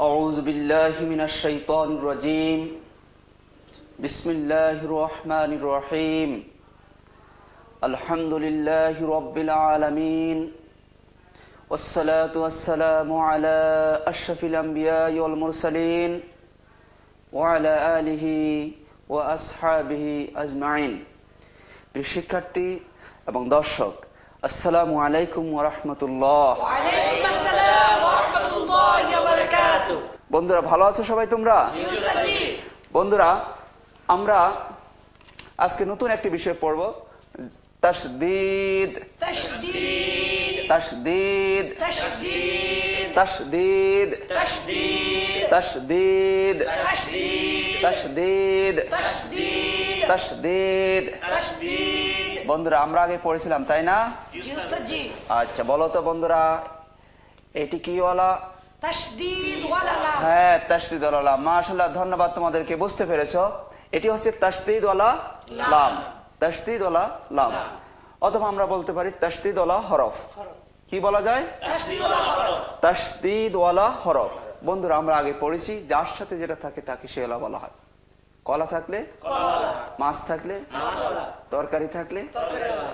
أعوذ بالله من الشيطان الرجيم بسم الله الرحمن الرحيم الحمد لله رب العالمين والصلاة والسلام على أشرف الأنبياء والمرسلين وعلى آله وأصحابه أجمعين শিক্ষার্থী এবং দর্শক আসসালামু আলাইকুম ওয়া রাহমাতুল্লাহ। ওয়া আলাইকুম আসসালাম ওয়া রাহমাতুল্লাহি ওয়া বারাকাতুহু। বন্ধুরা ভালো আছো সবাই তোমরা? জি উস্তাদ জি। বন্ধুরা আমরা আজকে নতুন একটি বিষয় পড়ব, তাশদীদ। তাশদীদ তাশদীদ তাশদীদ তাশদীদ তাশদীদ তাশদীদ তাশদীদ তাশদীদ তাশদীদ। বন্ধুরা আমরা আগে পড়েছিলাম তাই না? জি উস্তাদ জি। আচ্ছা বলো তো বন্ধুরা, এটি কি ওয়ালা? তাশদীদ ওয়ালা লাম। হ্যাঁ, তাশদীদ ওয়ালা লাম। মাশাআল্লাহ, ধন্যবাদ, তোমাদেরকে বুঝতে পেরেছো। এটি হচ্ছে তাশদীদ ওয়ালা লাম, তাশদীদ ওয়ালা লাম, অথবা আমরা বলতে পারি তাশদীদ ওয়ালা হরফ। কি বলা যায়? তাশদীদ ওয়ালা হরফ। বন্ধুরা আমরা আগে পড়েছি যার সাথে যেটা থাকে তাকে সেওয়ালা বলা হয়। কলা থাকলে কলাওয়ালা, মাছ থাকলে মাছওয়ালা, তরকারি থাকলে তরকারিওয়ালা,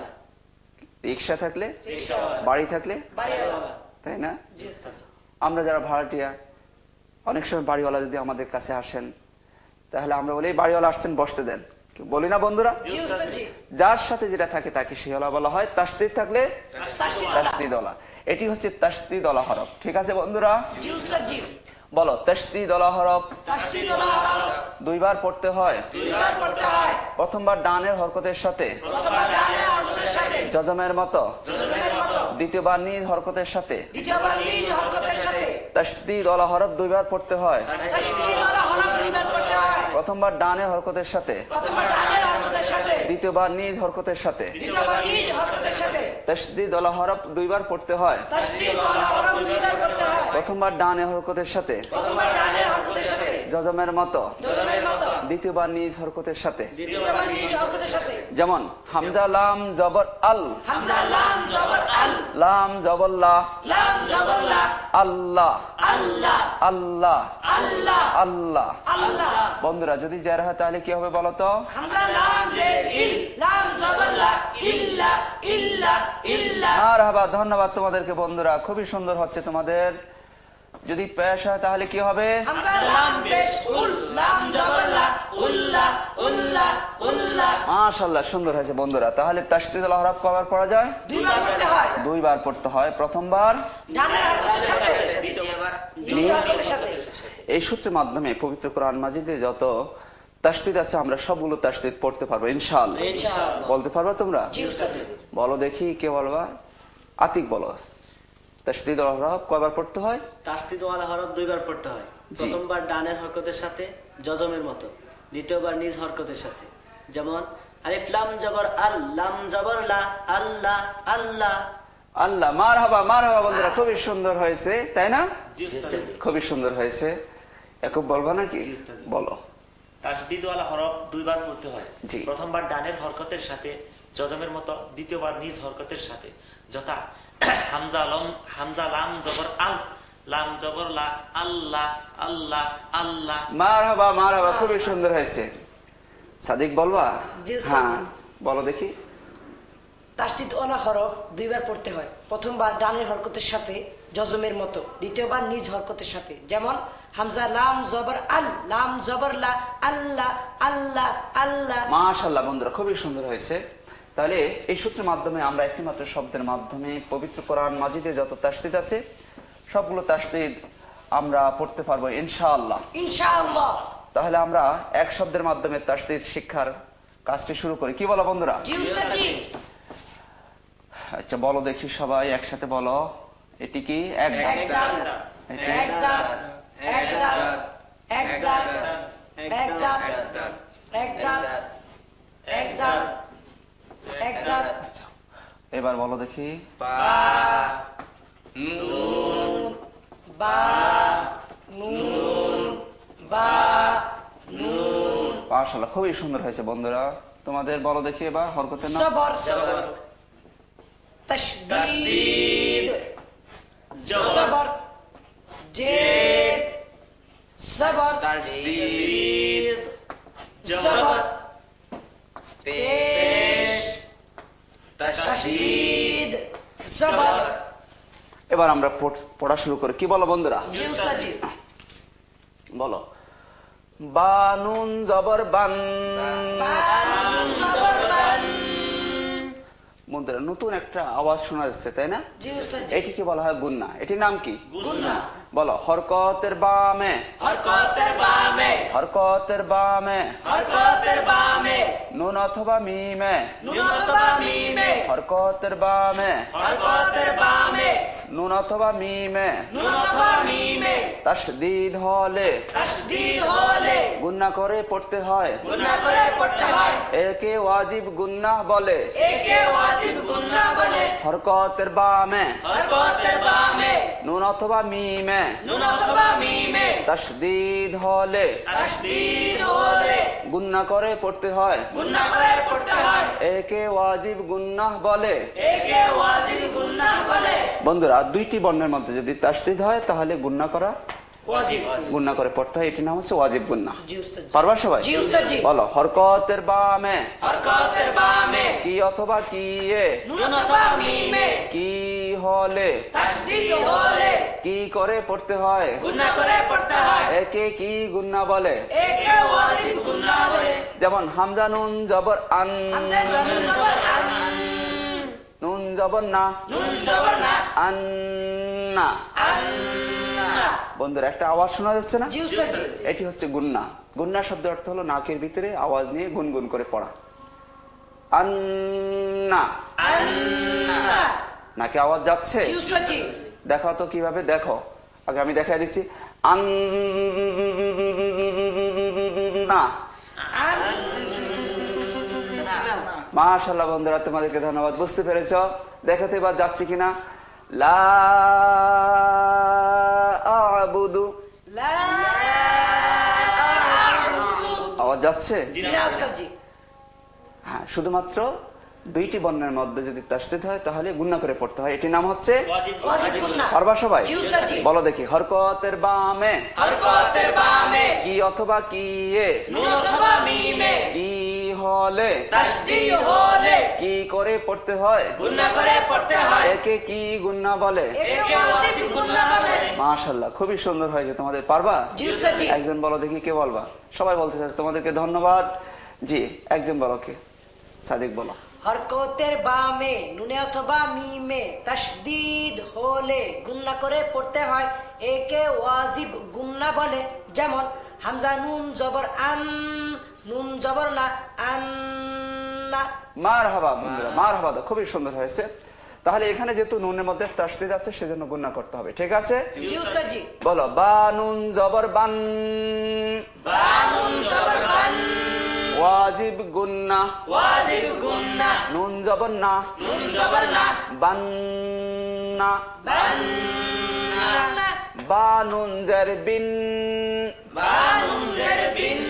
রিকশা থাকলে রিকশাওয়ালা, বাড়ি থাকলে বাড়িওয়ালা, তাই না? আমরা যারা ভাড়াটিয়া, অনেক সময় বাড়িওয়ালা যদি আমাদের কাছে আসেন তাহলে আমরা বলি বাড়িওয়ালা আসছেন বসতে দেন, বলি না বন্ধুরা? যার সাথে যেটা থাকে তাকে সেওয়ালা বলা হয়। তাশদীদ থাকলে তাশদীদ ওয়ালা। এটি হচ্ছে তাশদীদ ওয়ালা হরফ। ঠিক আছে বন্ধুরা? বলো তাশদীদ ওয়ালা হরফ দুইবার পড়তে হয়। প্রথমবার ডানের হরকতের সাথে জজমের মতো, দ্বিতীয়বার নিজ হরকতের সাথে। তাশদীদ ওয়ালা হরফ দুইবার পড়তে হয়। প্রথমবার ডানের হরকতের সাথে, দ্বিতীয়বার নিজ হরকতের সাথে। তাশদীদ ওয়ালা হরফ দুইবার পড়তে হয়। প্রথমবার ডানে হরকতের সাথে জজমের মতো, দ্বিতীয়বার নিজ হরকতের সাথে। যেমন হামজা লাম জবর আল, লাম জবর লা, আল্লাহ আল্লাহ আল্লাহ। বন্ধুরা যদি জের হয় তাহলে কি হবে বলো তো? মারহাবা, ধন্যবাদ তোমাদেরকে বন্ধুরা, খুবই সুন্দর হচ্ছে তোমাদের। যদি পেশ হয় তাহলে কি হবে? মাশাআল্লাহ, সুন্দর হয়েছে বন্ধুরা। তাহলে তাশদীদ ওয়ালা হরফ কয়বার পড়া যায়? দুইবার পড়তে হয়। প্রথমবার এই সূত্রের মাধ্যমে পবিত্র কোরআন মাজিদে যত তাশদীদ আছে আমরা সবগুলো তাশদীদ পড়তে পারবো ইনশাআল্লাহ। বলতে পারবা তোমরা? বলো দেখি, কে বলবা? আতিক বলো। তাশদীদ ওয়ালা হরফ কয়বার পড়তে হয়? তাশদীদ ওয়ালা হরফ দুইবার পড়তে হয়। প্রথমবার ডানের হরকতের সাথে জজমের মতো, দ্বিতীয়বার নিজ হরকতের সাথে। যেমন আলিফ লাম জবর আল, লাম জবর লা, আল্লাহ আল্লাহ আল্লাহ। মারহাবা মারহাবা বন্ধুরা, খুবই সুন্দর হয়েছে তাই না? খুবই সুন্দর হয়েছে। একবার বলবা নাকি? বলো। তাশদীদ ওয়ালা হরফ দুইবার পড়তে হয়। প্রথমবার ডানের হরকতের সাথে জজমের মতো, দ্বিতীয়বার নিজ হরকতের সাথে। যথা হামজা লাম জবর আল, লাম জবর লা, আল্লাহ আল্লাহ আল্লাহ। মারহাবা মারহাবা, খুবই সুন্দর হয়েছে। সাদিক বলবা? হ্যাঁ বলো দেখি। তাশদীদ ওয়ালা হরফ দুইবার পড়তে হয়। প্রথমবার ডানের হরকতের সাথে জজমের মতো, দ্বিতীয়বার নিজ হরকতের সাথে। যেমন হামজা লাম জবর আল, লাম জবর লা, আল্লাহ আল্লাহ আল্লাহ। মাশাআল্লাহ বন্ধুরা, খুবই সুন্দর হয়েছে। তাহলে এই সূত্রের মাধ্যমে আমরা একটি মাত্র শব্দের মাধ্যমে পবিত্র কোরআন মাজিদে যত তাশদীদ আছে সবগুলো তাশদীদ আমরা পড়তে পারবো ইনশাআল্লাহ। ইনশাআল্লাহ। তাহলে আমরা এক শব্দের মাধ্যমে তাশদীদ শিক্ষার কাজটি শুরু করি। কি বলো বন্ধুরা? আচ্ছা বলো দেখি সবাই একসাথে বলো। এটি কি? এক দাঁত, এক দাঁত, এক দাঁত, এক দাঁত, এক দাঁত, এক দাঁত, এক দাঁত, এক দাঁত, এক দাঁত। এবার বলো দেখি। বা নুন, বা নুন, বা নুন। মাশাআল্লাহ, খুবই সুন্দর হয়েছে বন্ধুরা তোমাদের। বলো দেখি এবার হরকতের নাম। সবর, তাশদীদ, জবর, জের, জবর তাসদীদ জবর পেশ তাসদীদ জবর। এবার আমরা পড়া শুরু করি। কি বলো বন্ধুরা? জি উস্তাদ জি। বলো। বা নুন জবর বান। বান জবর বান। বন্ধুরা নতুন একটা আওয়াজ শোনা যাচ্ছে, তাই না? জি উস্তাদ জি। এটিকে বলা হয় গুন্না। এটির নাম কি? গুন্না। বলো। হরকতের বামে। হরকতের বামে হরকতের বামে। হরকতের বামে নুন অথবা মিমে। নুন অথবা মিমে হরকতের বামে। হরকতের বামে নুন অথবা মিমে নুন অথবা মিমে তাসদীদ হলে তাসদীদ হলে গুন্না করে পড়তে হয়। গুনাহ করে পড়তে হয়। একে ওয়াজিব গুন্না বলে। একে ওয়াজিব গুনাহ বলে। হরকতের বামে হরকতের বামে নুন অথবা মিমে নুন অথবা মিমে তাসদীদ হলে তাসদীদ হলে গুন্না করে পড়তে হয়। গুনাহ করে পড়তে হয়। একে ওয়াজিব গুন্নাহ বলে। একে ওয়াজিব গুনাহ বলে। বন্ধুরা দুইটি বর্ণের মধ্যে যদি তাসদীদ হয় তাহলে গুন্না করা ওয়াজিব গুন্না করে পড়তে হয়। এটি নাম হচ্ছে ওয়াজিব গুন্না। জি উস্তাদ জি। পারবা সবাই? জি উস্তাদ জি। বলো। হরকতের বামে হরকতের বামে কি অথবা কি এ নুন অথবা মিমে কি হলে তাসদীদ হলে কি করে পড়তে হয়। গুনাহ করে পড়তে হয়। একে কি গুন্না বলে? একে ওয়াজিব গুনাহ বলে। যেমন হামজা নুন জবর আন। হামজা নুন জবর আন নুন জবর না। নুন জবর না আন্না। আন্না। বন্ধুরা একটা আওয়াজ শোনা যাচ্ছে না? জি উস্তাদ জি। এটি হচ্ছে গুন্না। গুন্না শব্দের অর্থ হলো নাকের ভিতরে আওয়াজ নিয়ে গুনগুন করে পড়া। আন্না। আন্না। নাকে আওয়াজ যাচ্ছে? জি উস্তাদ জি। দেখো তো কিভাবে, দেখো। আগে আমি দেখাই দিচ্ছি। আন্না। মাশাআল্লাহ বন্ধুরা তোমাদেরকে ধন্যবাদ। বুঝতে পেরেছো? দেখাতে এবার যাচ্ছে কিনা। লা আ'বুদু। লা আ'বুদু। আওয়াজ যাচ্ছে? জি না উস্তাদ জি। হ্যাঁ, শুধুমাত্র দুইটি বর্ণের মধ্যে যদি তাসদীদ হয় তাহলে গুন্না করে পড়তে হয়। এটি নাম হচ্ছে ওয়াজিব গুন্না। পারবা সবাই? জি উস্তাদ জি। বলো দেখি। হরকতের বামে হরকতের বামে কি অথবা কি এ নুন অথবা মিমে কি হলে তাসদীদ হলে কি করে পড়তে হয়। গুনাহ করে পড়তে হয়। একে কি গুন্না বলে? একে ওয়াজিব গুনাহ বলে। মাশাআল্লাহ খুবই সুন্দর হয়েছে। তোমাদের পারবা? জি উস্তাদ জি। একজন বলো দেখি, কে বলবা? সবাই বলতে চাচ্ছে। তোমাদেরকে ধন্যবাদ। জি একজন বলো, কে? সাদিক বলো। হরকতের বামে নুনে অথবা মিমে তাসদীদ হলে গুন্না করে পড়তে হয়। একে ওয়াজিব গুন্না বলে। যেমন হামজা নুন জবর আন নুন জবর না আন্না। মারহাবা বন্ধুরা, মারহাবা। খুবই সুন্দর হয়েছে। তাহলে এখানে যেহেতু নুনের মধ্যে তাসদীদ আছে সেজন্য গুন্না করতে হবে। ঠিক আছে? জি উস্তাদ জি। বলো। বা নুন জবর বান। বা নুন জবর বান ওয়াজিব গুন্না। ওয়াজিব গুনাহ নুন জবর না। নুন জবর না বান্না। বান্না। বা নুন জের বিন। বা নুন জের বিন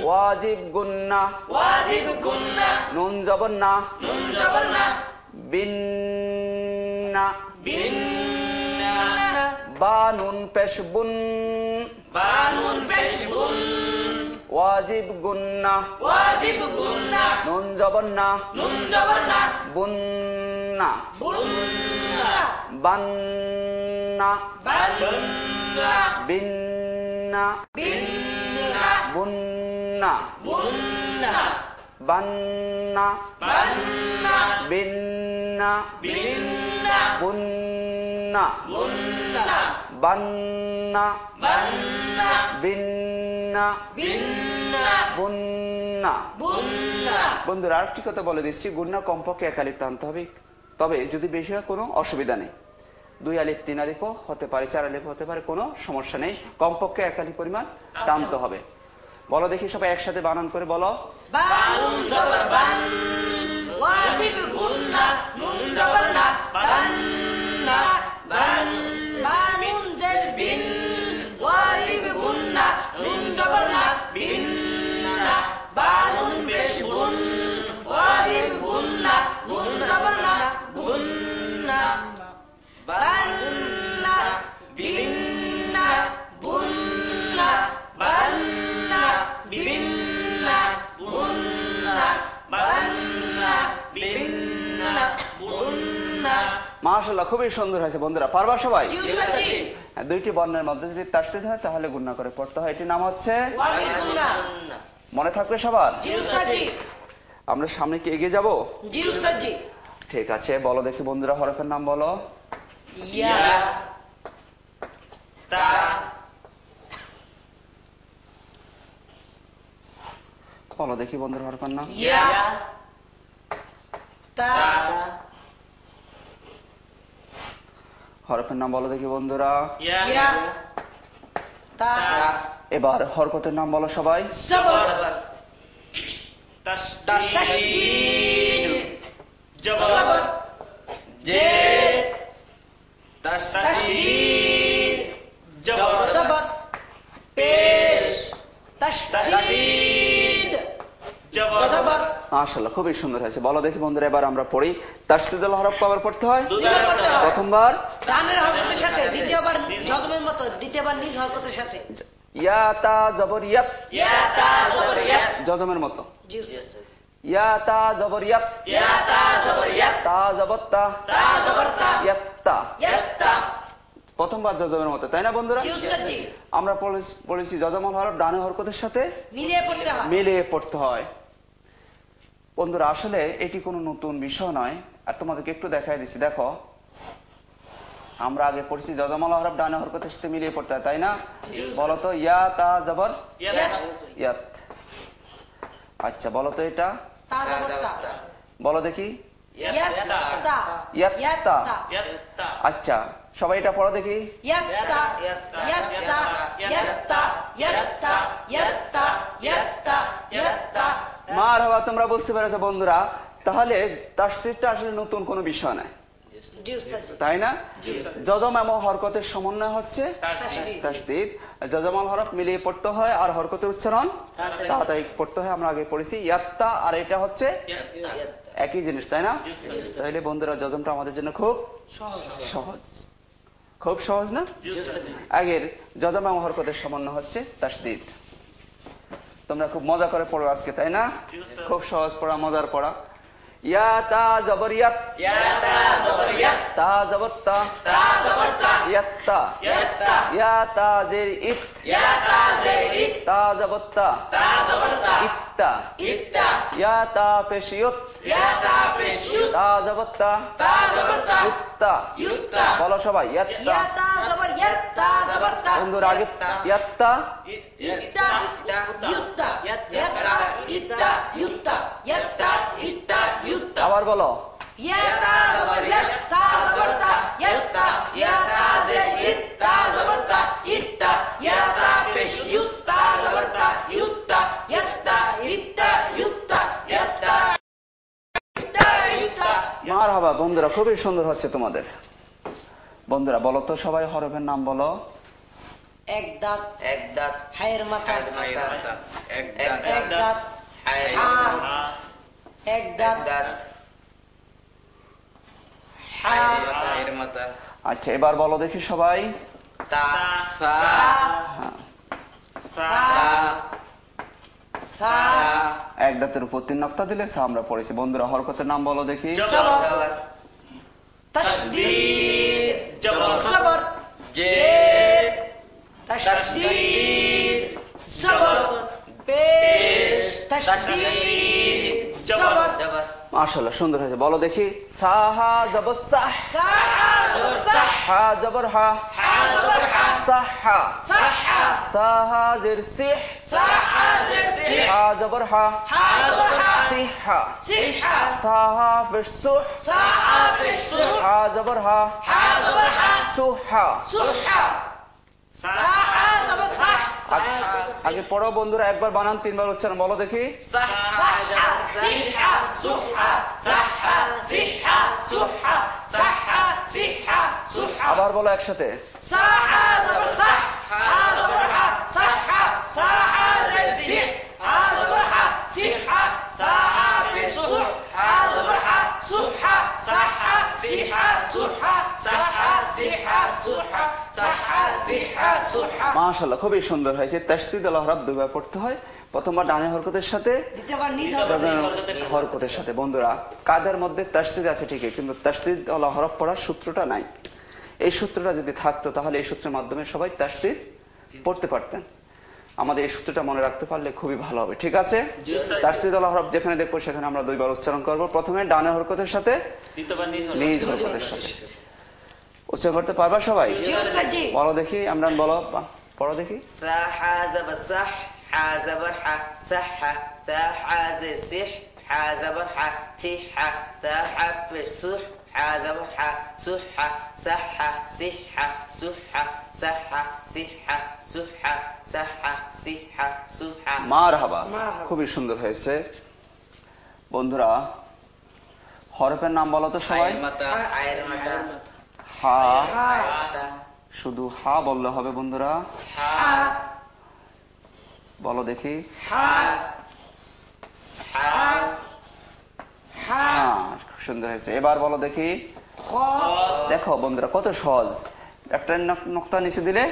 ওয়াজিব গুন্না। ওয়াজিব গুনাহ নুন জবর না। নুন জবর না বিন্না। বিন্না। বা নুন পেশ বুন। বা নুন পেশ বুন ওয়াজিব গুন্না। ওয়াজিব গুনাহ নুন জবর না। নুন জবর না বুন্না। বুন্না। বান্না। বান্না। বিন্না। বিন্না। বুন্না। বুন্না। বান্না। বান্না। বিন্না। বিন্না। বুন্না। বুন্না। বান্না। বান্না। বিন্না। বিন্না। বুন্না। বুন্না। বন্ধুরা আরেকটি কথা বলে দিচ্ছি। গুন্না কমপক্ষে 1 আলিফ টানতে হবে। তবে যদি বেশি হয় কোনো অসুবিধা নেই। 2 আলিফ 3 আলিফও হতে পারে, 4 আলিফ হতে পারে, কোনো সমস্যা নেই। কমপক্ষে 1 আলিফ পরিমাণ টানতে হবে। বলো দেখি সবাই একসাথে বানান করে বলো। বা নুন জবর বান ওয়াজিব গুনাহ নুন জবর না বান্না। বান। বা নুন জের বিন ওয়াজিব গুনাহ নুন জবর না বিন্না। বা নুন পেশ বুন ওয়াজিব গুনাহ নুন জবর না বুন্না। বান্না। বিন্না। বুন্না। মাশাআল্লাহ, খুবই সুন্দর হয়েছে বন্ধুরা। পারবা সবাই? জি উস্তাদ জি। হ্যাঁ, দুইটি বর্ণের মধ্যে যদি তাসদীদ হয় তাহলে গুণনা করে পড়তে হয়। এটির নাম হচ্ছে ওয়াজিব গুন্না। মনে থাকবে সবার? জি উস্তাদ জি। আমরা সামনে কি এগিয়ে যাব? জি উস্তাদ জি। ঠিক আছে, বলো দেখি বন্ধুরা, হরফের নাম বলো। ইয়া, তা, বলো দেখি বন্ধুরা, হরফের নাম। ইয়া, তা, হরফের নাম বলো দেখি বন্ধুরা। ইয়া, তা, এবার হরকতের নাম বলো সবাই। সবর, তাসদীদ, তাসদীদ, জবর, সবর, জের, তাসদীদ, জবর, সবর, পেশ, তাসদীদ, জবর, সবর। মাশাআল্লাহ, খুবই সুন্দর হয়েছে। বলো দেখি বন্ধুরা, এবার আমরা পড়ি। তাসদীদুল হরফ কবার পড়তে হয়? দুইবার পড়তে হয়। প্রথমবার ডানের হরকতের সাথে, দ্বিতীয়বার জজমের মতো, দ্বিতীয়বার নিজ হরকতের সাথে। ইয়া তা জবর ইয়াত, ইয়া, তা, সবর, ইয়া, জজমের মতো। জি উস্তাদ। ইয়া তা জবর ইয়াত, ইয়া, তা, সবর, ইয়া, তা জবর তা, তা, সবর, তা, ইয়াত্তা। ইয়া, তা। প্রথমবার জজমের মতো, তাই না বন্ধুরা? জি উস্তাদ জি। আমরা পড়েছি জজমল হরফ ডানের হরকতের সাথে মিলিয়ে পড়তে হয়। মিলিয়ে পড়তে হয়। বন্ধুরা, আসলে এটি কোনো নতুন বিষয় নয়, আর তোমাদেরকে একটু দেখাই দিচ্ছি। দেখো, আমরা আগে পড়ছি জজমল হরফ ডানের হরকতের সাথে মিলিয়ে পড়তে হয়, তাই না? বলো তো, ইয়া তা জবর ইয়াত। আচ্ছা, বলো তো এটা, তা জবর তা। বলো দেখি। ইয়াত্তা, ইয়াত্তা। ইয়াত্তা, আচ্ছা, সবাই এটা পড়ো দেখি। ইয়াত্তা, ইয়াত্তা, ইয়াত্তা, ইয়াত্তা, ইয়াত্তা, ইয়াত্তা, ইয়াত্তা। মারহাবা, তোমরা বুঝতে পেরেছো বন্ধুরা। তাহলে তাসদীদটা আসলে নতুন কোনো বিষয় নয়, জি উস্তাদ জি। তাই না? জজম এবং হরকতের সমন্বয় হচ্ছে তাসদীদ, তাসদীদ। জজমাল হরফ মিলিয়ে পড়তে হয়, আর হরকতের উচ্চারণ তাড়াতাড়ি পড়তে হয়। আমরা আগে পড়েছি ইয়াত্তা, আর এটা হচ্ছে একই জিনিস, তাই না? তাহলে বন্ধুরা, জজমটা আমাদের জন্য খুব সহজ, খুব সহজ না? আগের জজম এবং হরকতের সমন্বয় হচ্ছে তাসদীদ। তোমরা খুব মজা করে পড়ো আজকে, তাই না? খুব সহজ পড়া, মজার পড়া। ইয়া তা জবর ইয়াত, ইয়া, তা, সবর, ইয়া, তা জবর তা, তা, সবর, তা, ইয়াত্তা। ইয়াত্তা, ইয়া তা জের ইত, ইয়া, তা, জের, ইত, তা জবর তা, তা, সবর, তা, ইত্তা। ইত্তা, ইয়া তা পেশ ইয়ত, ইয়া, তা, পেশ, ইউত, তা জবর তা, তা, সবর, তা, ইত্তা। ইউত্তা, বলো সবাই, ইয়াত্তা। ইয়াত্তা জবর ইয়াত্তা, জবর তা। বন্ধুরা, আগে ইয়াত্তা, ইত্তা, ইউত্তা, ইয়াত্তা, ইত্তা, ইউত্তা, ইয়াত্তা, ইত্তা, ইউত্তা। আবার বলো। ইয়াত্তা জবর ইয়াত্তা, জবর তা, ইয়াত্তা, ইয়াত্তা জের ইত্তা, জবর তা, ইত্তা, ইয়াত্তা পেশ ইউত্তা, জবর তা, ইউত্তা, ইয়াত্তা, ইত্তা, ইউত্তা, ইয়াত্তা, ইত্তা, ইউত্তা। মারহাবা বন্ধুরা, খুবই সুন্দর হচ্ছে তোমাদের। বন্ধুরা, বলো তো সবাই হরফের নাম বলো। এক দাঁত, এক দাঁত, হায়ের মাথা, এক এক দাঁত, হায়, হা, এক দাঁত, দাঁত, হা, এর মাথা, আচ্ছা, এবার বলো দেখি সবাই। তা, সা, সা, সা, এক দাঁতের উপর 3 নক্তা দিলে সা আমরা পড়েছি। বন্ধুরা, হরকতের নাম বলো দেখি। সবর, তাসদীদ, জবর, সবর, জের, তাসদীদ, সবর, পেশ, তাসদীদ, সবর। জবর, মাশাআল্লাহ, সুন্দর হয়েছে। বলো দেখি। সাহা জবর সাহ, সা, জবর সা, হা জবর হা, হা জবর হা, সাহা। সাহা, সাহা জের সিহ, সাহা জের সি, হা জবর হা, হা জবর হা, সিহা। সিহা, সাহা ফির সুহ, সাহা পেশ সু, হা জবর হা, হা জবর হা, সুহা। সুহা, সাহা জবর সা, আগে পড়ো বন্ধুরা, একবার বানান 3 বার উচ্চারণ বলো দেখি। সাহা, সিহা, সুহা, সাহা, সিহা, সুহা, সাহা, সিহা, সুহা। আবার বলো একসাথে। সাহা জবর সা, হা জবর হা, সাহা, সাহা জের সি, হা জবর হা, সিহা, সাহা পেশ সু, হা জবর হা, সুহা, সাহা, সিহা, সুহা, সাহা, সিহা, সুহা। সাহা সিহা সুহা। মাশাআল্লাহ, খুবই সুন্দর হয়েছে। তাসদীদ আল হরফ দুইবার পড়তে হয়, প্রথমবার ডানের হরকতের সাথে, দ্বিতীয়বার নিজ হরকতের সাথে। বন্ধুরা, কাদের মধ্যে তাসদীদ আছে ঠিকই, কিন্তু তাসদীদ আল হরফ পড়ার সূত্রটা নাই। এই সূত্রটা যদি থাকতো তাহলে এই সূত্রের মাধ্যমে সবাই তাসদীদ পড়তে পারতেন। আমাদের এই সূত্রটা মনে রাখতে পারলে খুবই ভালো হবে। ঠিক আছে, তাসদীদ আল হরফ যেখানে দেখবো সেখানে আমরা দুইবার উচ্চারণ করব। প্রথমে ডানের হরকতের সাথে, দ্বিতীয়বার নিজ হরকতের সাথে। উচ্চারণ করতে পারবা সবাই? বলো দেখি, ইমরান বলো, পড়ো দেখি। সাহা যাবার সাহ, হা যাবার হা, সাহা, সাহা যে সিহ, হা যাবার হা, সিহা, সাহা পেশ সুহ, হা যাবার হা, সুহা, সাহা, সিহা, সুহা, সাহা, সিহা, সুহা, সাহা, সিহা, সুহা। মারহাবা, খুবই সুন্দর হয়েছে। বন্ধুরা, হরফের নাম বলো তো সবাই। আয়ের মাতা, আয়ের মাতা, হা, মাতা, শুধু হা বললে হবে বন্ধুরা। বলো দেখি। হ্যাঁ, খুব সুন্দর হয়েছে। এবার বলো দেখি। দেখো বন্ধুরা, কত সহজ। একটা নক্তা নিচে দিলে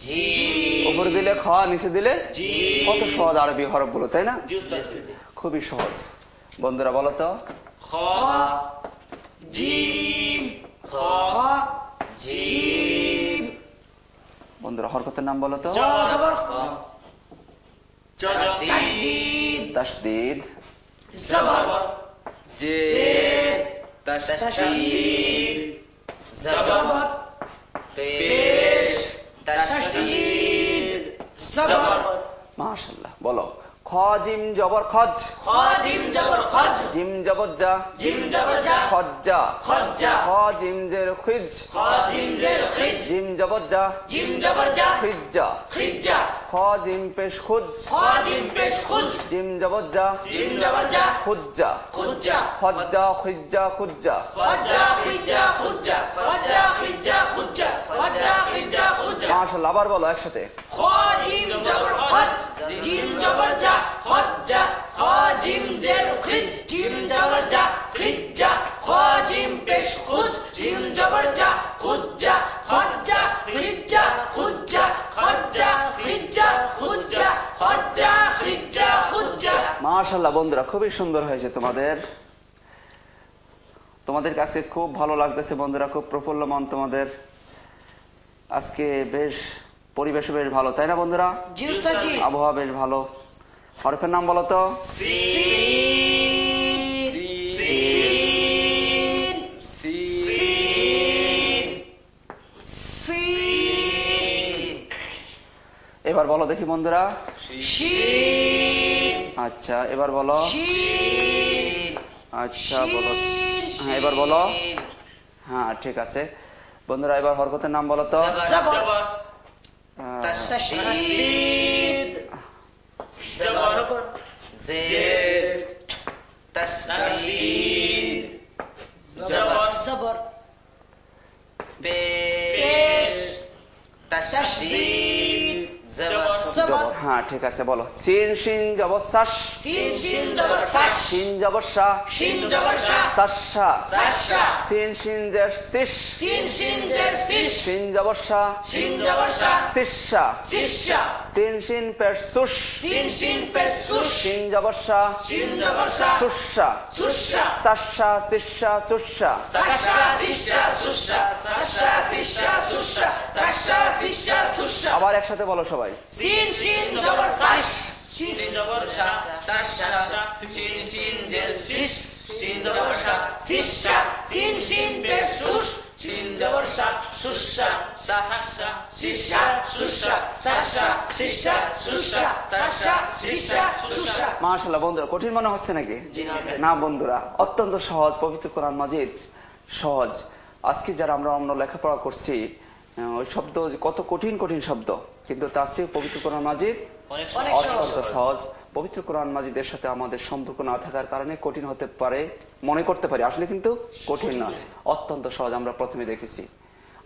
জি, উপরে দিলে খ, নিচে দিলে কত সহজ আরবি হরফ গুলো, তাই না? খুবই সহজ। বন্ধুরা বলো তো। খ, জিম খ জিম। বন্ধুরা, হরকতের নাম বলো তো। জবর তাসদীদ, তাসদীদ, জবর জেদ, তাসদীদ, জবর পেশ, তাসদীদ, জবর মাশাআল্লাহ। বলো। খ জিম জবর খজ, খ জিম জবর খজ, জিম জবর জা, জিম জবর জা, খজ্জা, খজ্জা, খ জিম জের খিজ, খ জিম জের খিজ, জিম জবর জা, জিম জবর জা, খিজ্জা, খিজ্জা, খ জিম পেশ খুজ, খ জিম পেশ খুজ, জিম জবর জা, জিম জবর জা, খুজ্জা, খুজ্জা, খজ্জা, খিজ্জা, খুজ্জা। খজ্জা খিজ্জা খুজ্জা, খজ্জা খিজ্জা খুজ্জা, খজ্জা খিজ্জা খুজ্জা। মাশাআল্লাহ, আবার বলো একসাথে। খ জিম জবর খজ, জিম জবর জা, খজ্জা, খ জিম জের খিজ, জিম জবর জা, খিজ্জা, খ জিম পেশ খুজ, জিম জবর জা, খুজ্জা, খজ্জা খিজ্জা খুজ্জা, খজ্জা খিজ্জা খুজ্জা, খজ্জা খিজ্জা খুজ্জা। মাশাআল্লাহ বন্ধুরা, খুবই সুন্দর হয়েছে তোমাদের। তোমাদের কাছে খুব ভালো লাগতেছে বন্ধুরা, খুব প্রফুল্লমান তোমাদের। আজকে বেশ পরিবেশ বেশ ভালো, তাই না বন্ধুরা? জি উস্তাদ জি। আবহাওয়া বেশ ভালো। হরফের নাম বলো তো। সিন সিন সিন সিন। এবার বলো দেখি বন্ধুরা। শিন আচ্ছা, এবার বলো। শিন আচ্ছা বলো। হ্যাঁ, এবার বলো। হ্যাঁ, ঠিক আছে বন্ধুরা, এবার হরকতের নাম বলো তো। জবর জবর, তাসদীদ জবর জেদ, তাসদীদ, জবর, জবর পেশ, তাসদীদ, জবর, জবর হ্যাঁ, ঠিক আছে বলো। সিন শিন জবর সাস, সিন শিন জবর সাস, শিন জবর সা, শিন জবর সা, সাসা, সাসা, সিন শিন জের সিস, সিন শিন জের সিস, শিন জবর সা, শিন জবর সা, সিসা, সিসা, সিন শিন পের সুস, সিন শিন পেশ সুস, শিন জবর সা, শিন জবর সা, সুসা, সুসা, সাসা, সিসা, সুসা। সাসা সিসা সুসা, সাসা সিসা সুসা, সাসা সিসা সুসা। আবার একসাথে বলো সবাই। সিন শিন জবর সাস, সিন জবর সা, সাসা, সিন সিন জের সিস, সিন জবর সা, সিসা, সিন শিন পেশ সুস, সিন জবর সা, সুসা, সাসা, সিসা সুসা, সাসা সিসা সুসা, সাসা সিসা সুসা। মাশাআল্লাহ বন্ধুরা, কঠিন মনে হচ্ছে নাকি? না বন্ধুরা, অত্যন্ত সহজ। পবিত্র কোরআন মাজিদ সহজ। আজকে যারা আমরা অন্য লেখাপড়া করছি, ওই শব্দ কত কঠিন কঠিন শব্দ, কিন্তু তার চেয়ে পবিত্র কোরআন মাজিদ অনেক অত্যন্ত সহজ। পবিত্র কোরআন মাজিদের সাথে আমাদের সম্পর্ক না থাকার কারণে কঠিন হতে পারে, মনে করতে পারি, আসলে কিন্তু কঠিন নয়, অত্যন্ত সহজ। আমরা প্রথমে দেখেছি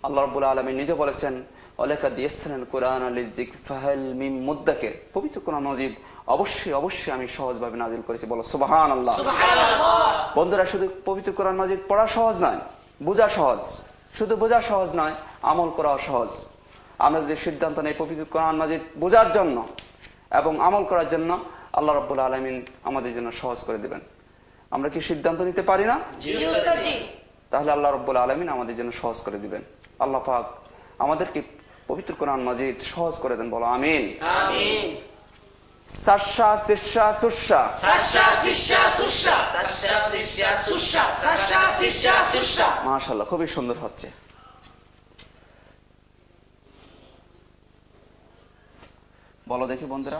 আল্লাহ রাব্বুল আলামিন নিজে বলেছেন, ওয়ালাকাদ ইয়াসসারনাল কুরআনা লিযিকর ফাহাল মিন মুদ্দাকির। পবিত্র কোরআন মাজিদ অবশ্যই অবশ্যই আমি সহজভাবে নাজিল করেছি, বলো সুবহানাল্লাহ। বন্ধুরা, শুধু পবিত্র কোরআন মাজিদ পড়া সহজ নয়, বোঝা সহজ। শুধু বোঝা সহজ নয়, আমল করাও সহজ। আমরা যদি সিদ্ধান্ত নেই পবিত্র কোরআন মাজিদ বোঝার জন্য এবং আমল করার জন্য, আল্লাহ রাব্বুল আলামিন আমাদের জন্য সহজ করে দিবেন। আমরা কি সিদ্ধান্ত নিতে পারি না? তাহলে আল্লাহ রাব্বুল আলামিন আমাদের জন্য সহজ করে দিবেন। আল্লাহ পাক আমাদেরকে পবিত্র কোরআন মাজিদ সহজ করে দেন, বলো আমিন। আমিন। সাশা সিশা সুশা মাশাআল্লাহ, খুবই সুন্দর হচ্ছে। বলো দেখি বন্ধুরা।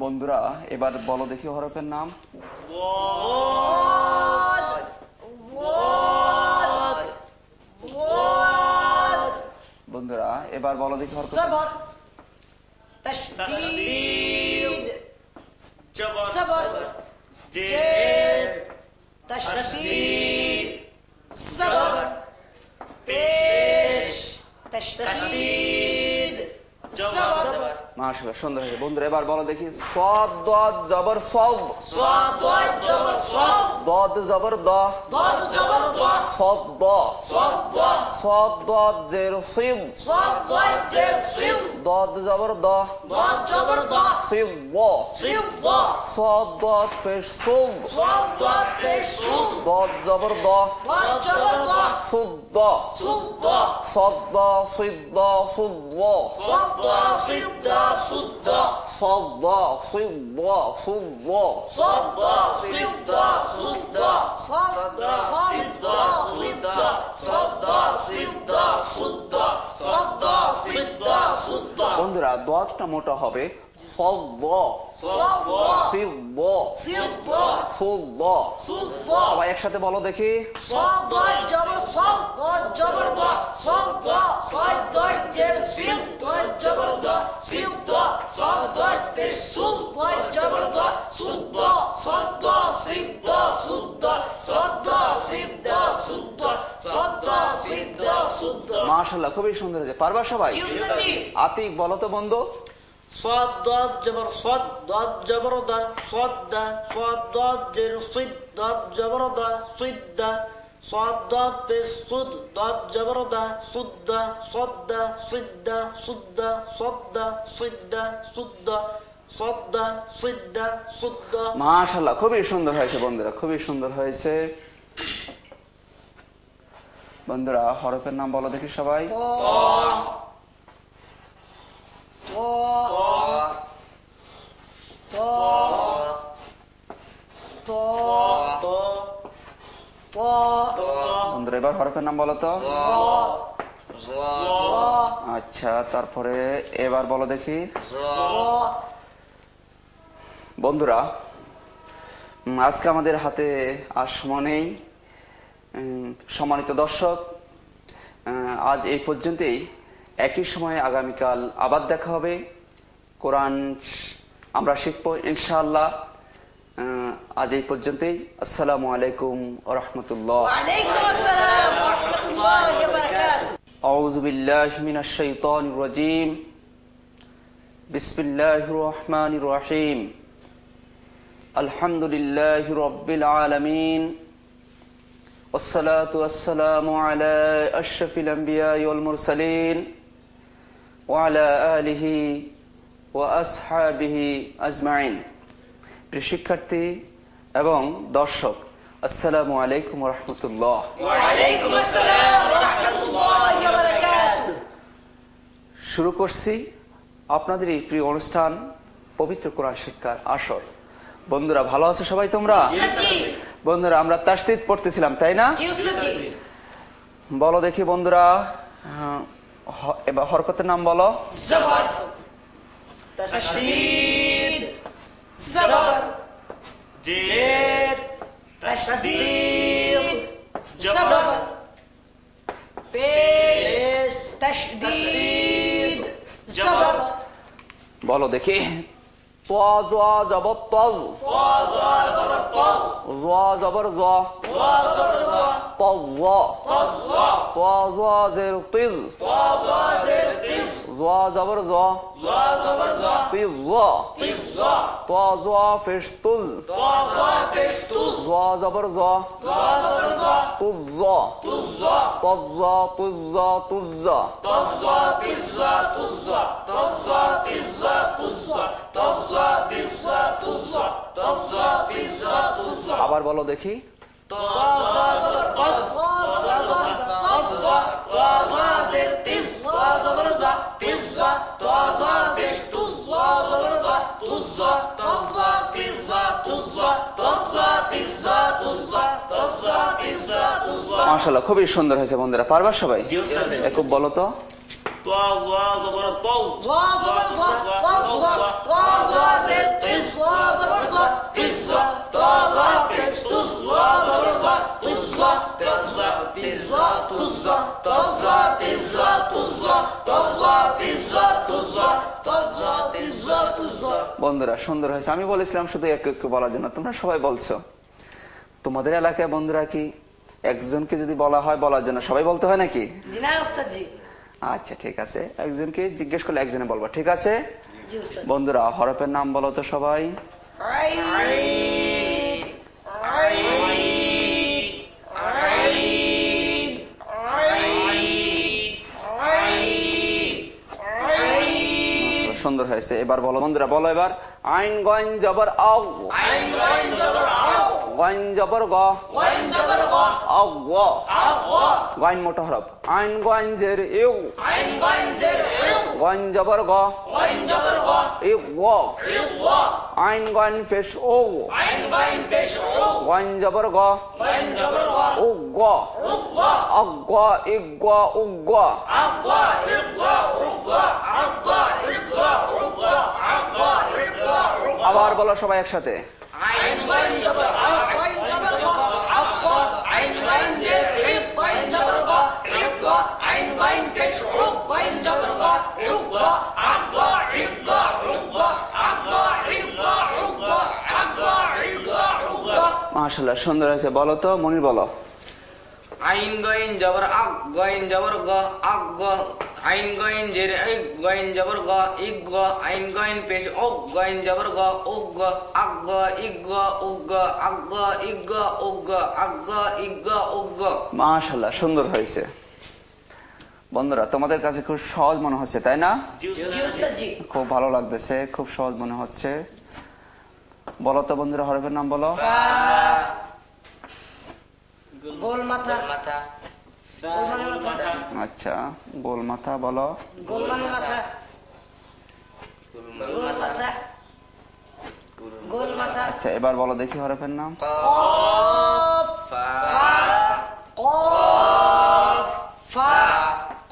বন্ধুরা এবার বলো দেখি হরফের নাম। বন্ধুরা এবার বলো দেখি হরফের নাম। تشديد জবর صبر জের تشديد صبر পেশ تشديد صبر মাশাআল্লাহ, সুন্দর হয়েছে। বন্ধুরা এবার বলো দেখি সাদ দাদ জবর সাদ, صاد ضاد جبر صاد দাদ জবর দা, ضاد جبر ضاد সাদ দা, صاد ضاد সাদ দাদ জের সিদ, صاد ضاد جر صد দাদ জবর দা, ضاد جبر ضاد সিদ দা, صد ضاد সাদ দাদ পেশ সুদ, صاد ضاد পেশ صد দাদ জবর দা, ضاد جبر ضاد সুদ দা, صد ضاد সাদ দা সিদ দা সুদ দা, صد ضاد صد ضاد صد ضاد সাদ দা সিদ দা সুদ দা, صد ضاد صد ضاد صد ضاد صد ضاد صد ضاد صد ضاد صد ضاد صد ضاد صد ضاد صد ضاد صد ضاد صد ضاد বন্ধুরা দাদটা মোটা হবে, সাদ দা صد ضاد সিদ দা صد ضاد সুদ দা। صد ضاد সবাই একসাথে বলো দেখি। صاد ضاد جبر صاد ضاد جبر ضاد صاد ضاد صاد ضاد جر صد ضاد جبر ضاد صد ضاد صاد ضاد پیش صد ضاد جبر ضاد صد ضاد صاد ضاد صد ضاد صد ضاد صاد ضاد صد ضاد صد ضاد صاد ضاد صد ضاد صد ضاد মাশাআল্লাহ, খুবই সুন্দর হয়েছে। পারবা সবাই? আতিক বলো তো বন্ধু। صاد ضاد جبر صد ضاد جبر ضا صد دا صاد ضاد جر صد ضاد جبر ضا صد دا صاد ضاد پیش صد ضاد جبر ضا صد دا صد دا صد دا صد دا صد دا صد دا صد دا صد دا صد دا صد دا মাশাআল্লাহ, খুবই সুন্দর হয়েছে বন্ধুরা, খুবই সুন্দর হয়েছে। বন্ধুরা হরফের নাম বলো দেখি সবাই। বন্ধুরা এবার হরফের নাম বলো তো। আচ্ছা, তারপরে এবার বলো দেখি। বন্ধুরা আজকে আমাদের হাতে আর সময় নেই। সম্মানিত দর্শক, আজ এই পর্যন্তই। একই সময়ে আগামীকাল আবার দেখা হবে। কোরআন আমরা শিখবো ইনশাআল্লাহ। আজ এই পর্যন্তই। আসসালামু আলাইকুম ওয়া রাহমাতুল্লাহ। وعليكم السلام ورحمة الله وبركاته. আউযু বিল্লাহি মিনাশ শাইতানির রাজীম। বিসমিল্লাহির রহমানির রহিম। আলহামদুলিল্লাহি রাব্বিল আলামিন। والصلاة والسلام على أشرف الأنبياء والمرسلين وعلى آله وأصحابه أجمعين. প্রিয় শিক্ষার্থী এবং দর্শক, আসসালামু আলাইকুম ওয়া রাহমাতুল্লাহ। وعليكم السلام ورحمة الله وبركاته. শুরু করছি আপনাদের এই প্রিয় অনুষ্ঠান পবিত্র কোরআন শিক্ষার আসর। বন্ধুরা ভালো আছো সবাই তোমরা? বন্ধুরা আমরা তাসদীদ পড়তেছিলাম, তাই না? বলো দেখি বন্ধুরা, এবার হরকতের নাম বলো। زبر تشديد زبر জের تشديد زبر পেশ تشديد زبر বলো দেখি। তোয়া জোয়া জবর তজ, জোয়া জবর জ, তজ তোয়া জোয়া জের তিজ, জোয়া জবর জ তিজ ত জ পেশ তুজ জোয়া জবর জ তুজ তজ তুজ আবার বলো দেখি মাশাআল্লাহ খুবই সুন্দর হয়েছে বন্ধুরা পারবা সবাই একটু বলো তো বন্ধুরা সুন্দর হয়েছে আমি বলেছিলাম শুধু একটু একটু বলার জন্য তোমরা সবাই বলছো তোমাদের এলাকায় বন্ধুরা কি একজনকে যদি বলা হয় বলার জন্য সবাই বলতে হয় নাকি আচ্ছা ঠিক আছে একজনকে জিজ্ঞেস করলে একজনে বলবো ঠিক আছে বন্ধুরা হরফের নাম বলো তো সবাই সুন্দর হয়েছে এবার বলো বন্ধুরা বলো এবার আইন গইন জবর আও গইন জবর গ আও গ গইন মোটা হরফ আইন গইন জের ইউ গইন জবর গ ইউ গ আইন গইন পেশ ও গইন জবর গ ও গ আগ গ ইগ গ উ গ আবার বলো সবাই একসাথে মাশাআল্লাহ সুন্দর হয়েছে বলো তো মনির বলো আইন গইন জবর আক গইন জবর গ আক গ আইন গইন জের ইক গইন জবর গ ইক গ আইন গইন পেশ ও গইন জবর গ ও গ আক গ ইক গ উ গ আক গ ইক গ উ গ আক গ ইক গ উ গ মাশাআল্লাহ সুন্দর হয়েছে বন্ধুরা তোমাদের কাছে খুব সহজ মনে হচ্ছে তাই না খুব ভালো লাগতেছে খুব সহজ মনে হচ্ছে বলো তো বন্ধুরা হরফের নাম বলো গোল মাথা আচ্ছা গোল মাথা বলো গোল মাথা গোল মাথা আচ্ছা এবার বলো দেখি হরফের নাম কফ ফা কফ ফা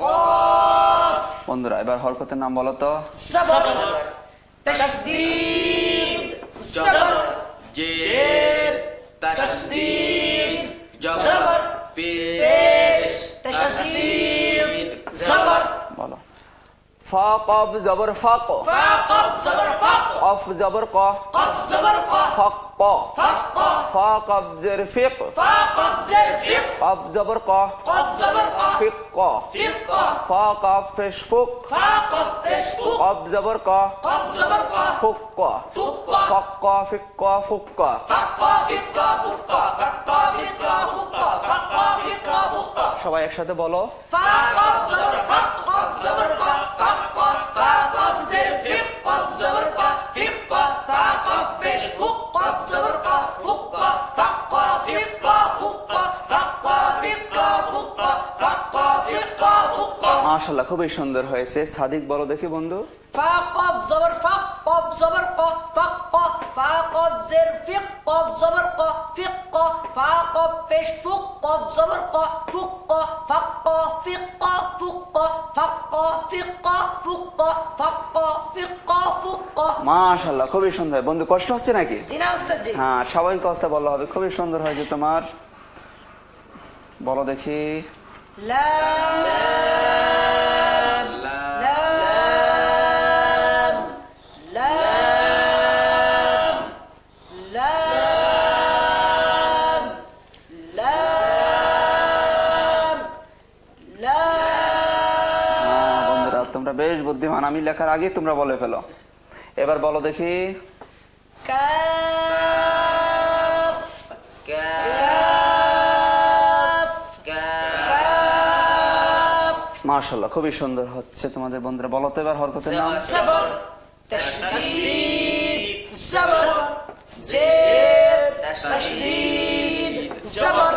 কফ বন্ধুরা এবার হরকতের নাম বলো তো সবর তাসদীদ সবর জের তাসদীদ জবর পেশ তাসদীদ জবর বলো ফা কফ জবর ফাক ফা কফ জবর ফাক কফ জবর ক কফ জবর ক ফাক ক ফাক ক ফা কফ জের ফিক ফা কফ জের ফিক কফ জবর ক কফ জবর ক ফিক ক ফিক ক ফা কফ পেশ ফুক ফা কফ পেশ ফুক কফ জবর ক কফ জবর ক ফুক ক ফুক ক ফাক ক ফিক ক ফুক ক ফাক ক ফিক ক ফুক ক ফাক ক ফিক ক ফুক ক ফাক ক ফিক ক ফুক ক সবাই একসাথে বলো ফা কফ জবর ফাক কফ জবর ক ফাক ক ফা কফ জের ফিক কফ জবর ক ফিক ক ফা কফ পেশ ফুক কফ জবর ক ফুক ক ফাক ক ফিক ক ফুক ক ফাক ক ফিক ক ফুক ক ফাক ক ফিক ক ফুক ক মাশাআল্লাহ খুবই সুন্দর হয়েছে সাদিক বলো দেখি বন্ধু ফা কফ জবর ফাক কফ জবর ক ফাক ক ফা কফ জের ফিক কফ জবর ক ফিক ক ফা কফ পেশ ফুক কফ জবর ক ফুক ক ফাক ক ফিক ক ফুক ক ফাক ক ফিক ক ফুক ক ফাক ক ফিক ক ফুক ক মাশাআল্লাহ খুবই সুন্দর বন্ধু কষ্ট হচ্ছে নাকি জি না ওস্তাদ জি হ্যাঁ সবাই কষ্ট বলা হবে খুবই সুন্দর হয়েছে তোমার বলো দেখি লাম লাম লাম লাম লাম লাম বন্ধুরা তোমরা বেশ বুদ্ধি বুদ্ধিমান, আমি লেখার আগে তোমরা বলে ফেলো। এবার বলো দেখি। কাফ কাফ কাফ মাশাআল্লাহ, খুবই সুন্দর হচ্ছে তোমাদের বন্ধুরা। বলো তো এবার হরকতের নাম। সবর তাশদীদ সবর জের তাশদীদ সবর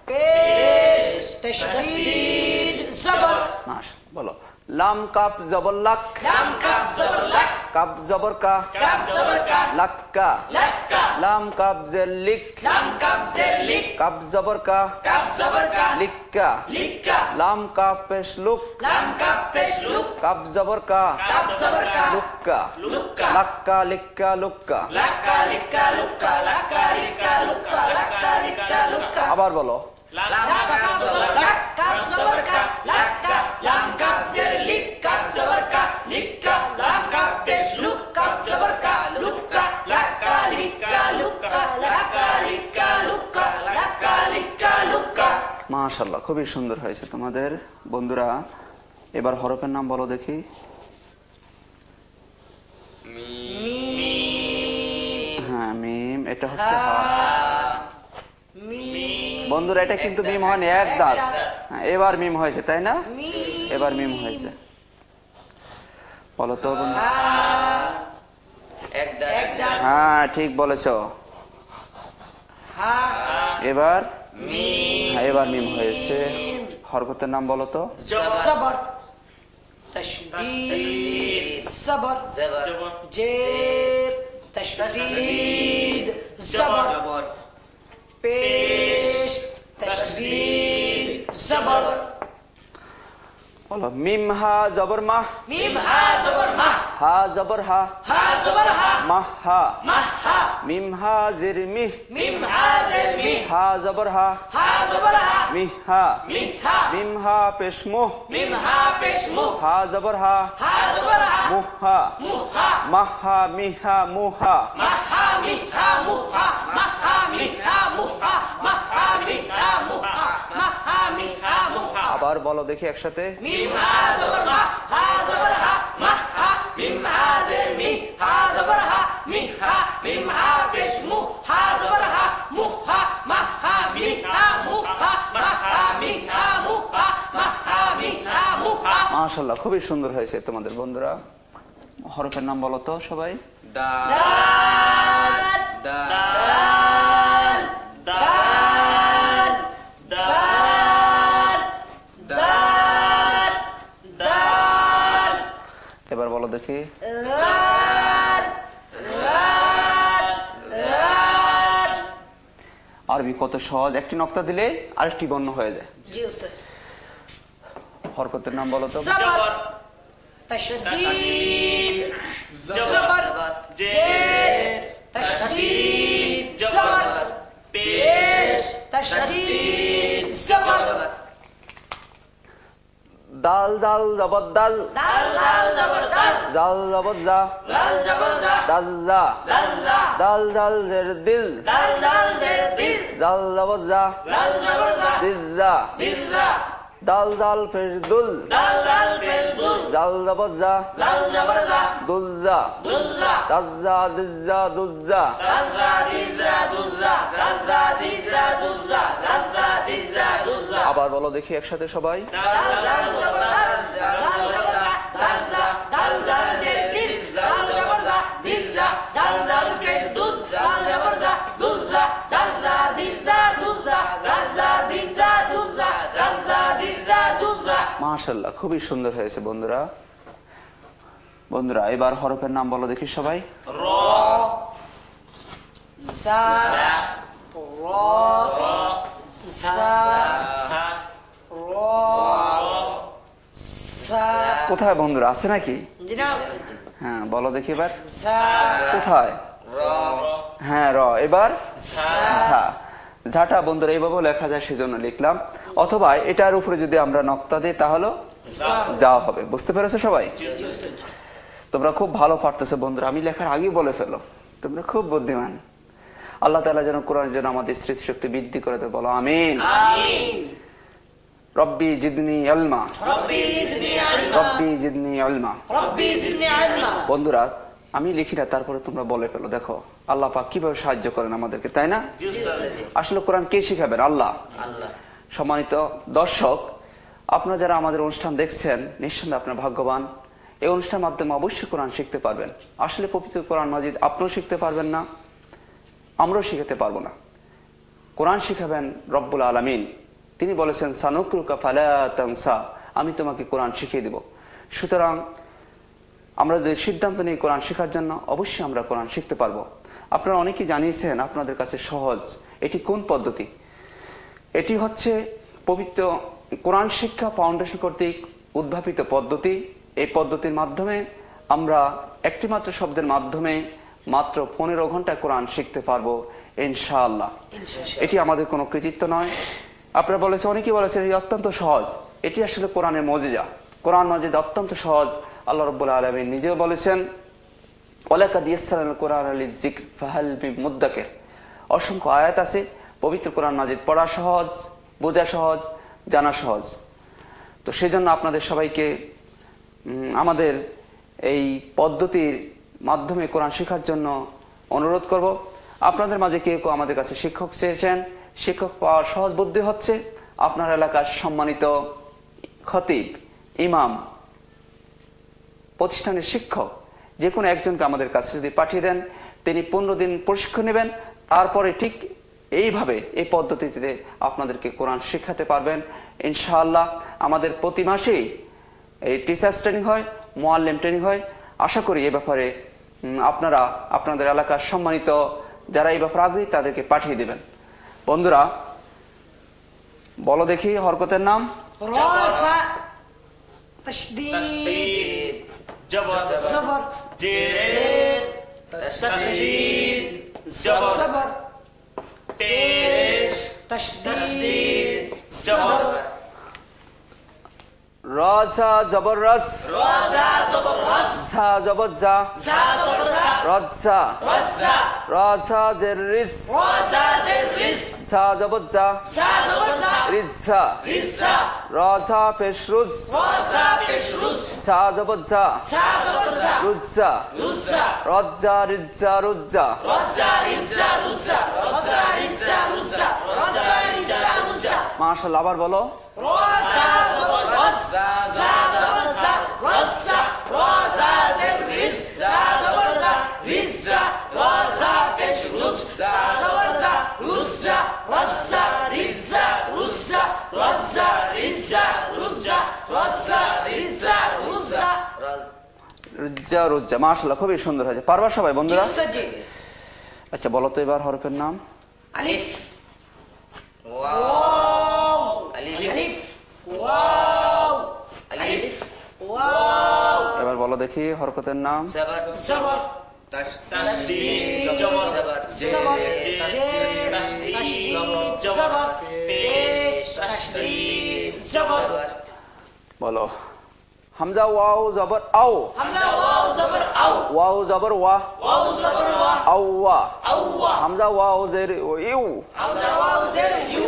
পেশ তাশদীদ সবর। মাশাআল্লাহ, বলো। লাম কাপ জবর লাক, লাম কাফ জবর লাক, কাপ জবর কা, কাফ জবর কা, লাক্কা। লাক্কা, লাম কাপ জের লিক, লাম কাফ জের লিক, কাপ জবর কা, কাফ জবর কা, লিক্কা। লিক্কা, লাম কাপ পেশ লুক, লাম কাফ পেশ লুক, কাপ জবর কা, কাফ জবর কা, লুক্কা। লুক্কা, লাক্কা লিক্কা লুক্কা। লাক্কা লিক্কা লুক্কা, লাক্কা লিক্কা লুক্কা, লাক্কা লিক্কা লুক্কা। আবার বলো। লাম কাফ জবর লাক, কাফ জবর কা, লাক্কা, লাম কাফ জের লিক, কাফ জবর কা, লিক্কা, লাম কাফ পেশ লুক, কাফ জবর কা, লুক্কা, লাক্কা লিক্কা লুক্কা, লাক্কা লিক্কা লুক্কা, লাক্কা লিক্কা লুক্কা। মাশাআল্লাহ, খুবই সুন্দর হয়েছে তোমাদের বন্ধুরা। এবার হরফের নাম বলো দেখি। হ্যাঁ, মিম। এটা হচ্ছে হা। বন্ধুরা, এটা কিন্তু মিম হয়নি, এক দাঁত। হ্যাঁ, এবার মিম হয়েছে, তাই না? এবার মিম হয়েছে। বলো তো বন্ধু। এক দাঁত হ্যাঁ, ঠিক বলেছো। এবার হ্যাঁ, এবার মিম হয়েছে। হরকতের নাম বলো তো। সবর তাশদীদ সবর জবর জের তাশদীদ সবর পেশ তাশদীদ সবর। বলো। মিম হা জবর মাহ, মিম হা জবর মা, হা জবর হা, হা জবর হা, মাহ হা। মাহ হা, মিম হা জের মিহ, মিম হা জের মি, হা জবর হা, হা জবর হা, মিহ হা। মিহ হা, মিম হা পেশ মুহ, মিম হা পেশ মু, হা জবর হা, হা জবর হা, মুহ হা। মুহ হা, মাহ হা মিহ হা মুহ হা। মাহ হা মিহ হা মুহ হা, মাহ হা মিহ হা মুহ হা, মাহ হা মিহ হা মুহ হা, মাহ হা মিহ হা মুহ হা। আবার বলো দেখি একসাথে। মিম হা জবর মা, হা জবর হা, মাহ হা, মিম হা জের মি, হা জবর হা, মিহ হা, মিম হা পেশ মু, হা জবর হা, মুহ হা, মাহ হা মিহ হা মুহ হা, মাহ হা মিহ হা মুহ হা, মাহ হা মিহ হা মুহ হা। মাশাআল্লাহ, খুবই সুন্দর হয়েছে তোমাদের বন্ধুরা। হরফের নাম বলো তো সবাই। দাল দাল দাল দাল দাল দাল। এবার বলো দেখি। লাল লাল লাল। আরবি কত সহজ, একটি নক্তা দিলে আরেকটি বর্ণ হয়ে যায়। জি উস্তাদ। হরকতের নাম বলো তো। সবর তাশদীদ সবর জের তাশদীদ সবর পেশ তাশদীদ সবর। দাল দাল জবর দাল, দাল দাল জবর দাল, দাল জবর জা, দাল জবর দা, দাল জা। দাল দা, দাল দাল জের দিল, দাল দাল জের দিল, দাল জবর জা, দাল জবর দা, দিল জা। দিল দা, দাল দাল ফের দুল, দাল দাল পেশ দুল, দাল জবর জা, দাল জবর দা, দুল জা। দুল দা, দাল জা দিল জা দুল জা। দাল দা দিল দা দুল দা, দাল দা দিল দা দুল দা, দাল দা দিল দা দুল দা। আবার বলো দেখি একসাথে সবাই। দাল দাল জবর দাল, দাল জবর দা, দাল দা, দাল দাল জের দিল, দাল জবর দা, দিল দা, দাল দাল পেশ দুল, দাল জবর দা, দুল দা, দাল দা দিল দা দুল দা, দাল দা দিল দা দুল দা, দাল দা দিল দা দুল দা। মাশাআল্লাহ, খুবই সুন্দর হয়েছে বন্ধুরা। বন্ধুরা, এবার হরফের নাম বলো দেখি সবাই। র সা র সা ছা র সা। কোথায় বন্ধুরা, আছে নাকি? জি না উস্তাদ জি। হ্যাঁ, বলো দেখি এবার। সা কোথায়? হ্যাঁ, র। এবার ঝা। ঝাটা বন্ধুরা এইভাবে লেখা যায়, সেজন্য লিখলাম। অথবা এটার উপরে যদি আমরা নক্তা দিই তাহলে যা হবে। বুঝতে পেরেছো সবাই? তোমরা খুব ভালো পারতেছো বন্ধুরা, আমি লেখার আগেই বলে ফেলো। তোমরা খুব বুদ্ধিমান। আল্লাহ তাআলা যেন কোরআনের জন্য আমাদের স্মৃতিশক্তি বৃদ্ধি করে দেয়, বলো আমিন। রব্বি জিদনি ইলমা, রব্বি জিদনি ইলমা, রব্বি জিদনি ইলমা। রব্বি জিদনি ইলমা। বন্ধুরা আমি লিখি না, তারপরে তোমরা বলে ফেলো। দেখো আল্লাহ পাক কিভাবে সাহায্য করেন আমাদেরকে, তাই না? আসলে কোরআন কে শিখাবেন? আল্লাহ। সম্মানিত দর্শক, আপনারা যারা আমাদের অনুষ্ঠান দেখছেন নিঃসন্দেহে আপনারা ভাগ্যবান। এই অনুষ্ঠানের মাধ্যমে অবশ্যই কোরআন শিখতে পারবেন। আসলে পবিত্র কোরআন মাজিদ আপনিও শিখতে পারবেন না, আমরাও শিখাতে পারবো না। কোরআন শিখাবেন রব্বুল আলামিন। তিনি বলেছেন সানুকরুকা ফালা তানসা, আমি তোমাকে কোরআন শিখিয়ে দেব। সুতরাং আমরা যদি সিদ্ধান্ত নিই কোরআন শেখার জন্য, অবশ্যই আমরা কোরআন শিখতে পারবো। আপনারা অনেকেই জানিয়েছেন আপনাদের কাছে সহজ। এটি কোন পদ্ধতি? এটি হচ্ছে পবিত্র কোরআন শিক্ষা ফাউন্ডেশন কর্তৃক উদ্ভাবিত পদ্ধতি। এই পদ্ধতির মাধ্যমে আমরা একটি মাত্র শব্দের মাধ্যমে মাত্র 15 ঘন্টা কোরআন শিখতে পারবো ইনশাআল্লাহ। এটি আমাদের কোনো কৃতিত্ব নয়। আপনারা বলেছেন, অনেকেই বলেছেন এটি অত্যন্ত সহজ। এটি আসলে কোরআনের মজিজা। কোরআন মাজিদ অত্যন্ত সহজ। আল্লাহ রাব্বুল আলামিন নিজেও বলেছেন ওয়ালাকাদ ইয়াসসারনাল কোরআনা লিযিকর ফাহাল মিন মুদ্দাকির। অসংখ্য আয়াত আছে। পবিত্র কোরআন মাজিদ পড়া সহজ, বোঝা সহজ, জানা সহজ। তো সেজন্য আপনাদের সবাইকে আমাদের এই পদ্ধতির মাধ্যমে কোরআন শেখার জন্য অনুরোধ করব। আপনাদের মাঝে কেউ কেউ আমাদের কাছে শিক্ষক চেয়েছেন। শিক্ষক পাওয়ার সহজ বুদ্ধি হচ্ছে আপনার এলাকার সম্মানিত খতিব, ইমাম, প্রতিষ্ঠানের শিক্ষক যে কোনো একজনকে আমাদের কাছে যদি পাঠিয়ে দেন, তিনি 15 দিন প্রশিক্ষণ নেবেন। তারপরে ঠিক এইভাবে এই পদ্ধতিতে আপনাদেরকে কোরআন শেখাতে পারবেন ইনশাআল্লাহ। আমাদের প্রতি মাসেই এই টিচার্স ট্রেনিং হয়, মুআল্লিম ট্রেনিং হয়। আশা করি এ ব্যাপারে আপনারা আপনাদের এলাকার সম্মানিত যারা এই ব্যাপারে আগ্রহী তাদেরকে পাঠিয়ে দেবেন। বন্ধুরা বলো দেখি হরকতের নাম। রাসা তাশদীদ জবর জবর জের তাশদীদ জবর জবর পেশ তাশদীদ জবর রাজা জবর রাজ, রাজা জবর রাজ, ঝা জবর যা, জা জবর জা, রাজা, রাজা রাজা জের রিজ, রাজা জের রিজ, ঝা জবর যা, জা জবর জা, রিজা, রিজা, রাজা পেশ রুজ, রাজা পেশ রুজ, ঝা জবর যা, জা জবর জা, রুজা, রুজা, রাজা রিজা রুজা। রাজা রিজা রুজা, রাজা রিজা রুজা, রাজা রিজা রুজা, মাশাআল্লাহ। আবার বলো রাজা জবর রাজ, জা জবর জা, রাজা, রাজা জের রিজ, জা জবর জা, রিজা, রাজা পেশ রুজ, জা জবর জা, রুজা, রাজা রিজা রুজা, রাজা রিজা রুজা, রাজা রিজা রুজা, রুজা রুজা। মাশাআল্লাহ, খুবই সুন্দর হয়েছে। পারবা সবাই বন্ধুরা? জি। আচ্ছা বলো তো এবার হরফের নাম। আলিফ واو ألف আলিফ ওয়াও ألف ওয়াও এবার বলো দেখি হরকতের নাম। زبر জবর তাশদীদ জবর زبر জবর زير জের তাশদীদ তাশদীদ জবর জবর পেশ পেশ তাশদীদ জবর زبر বলো হামজা ওয়াও জবর আও, হামজা ওয়াও জবর আও ওয়াও জবর ওয়া, ওয়াও জবর ওয়া আওয়া, আওয়া হামজা ওয়াও জের ইউ, হামজা ওয়াও জের ইউ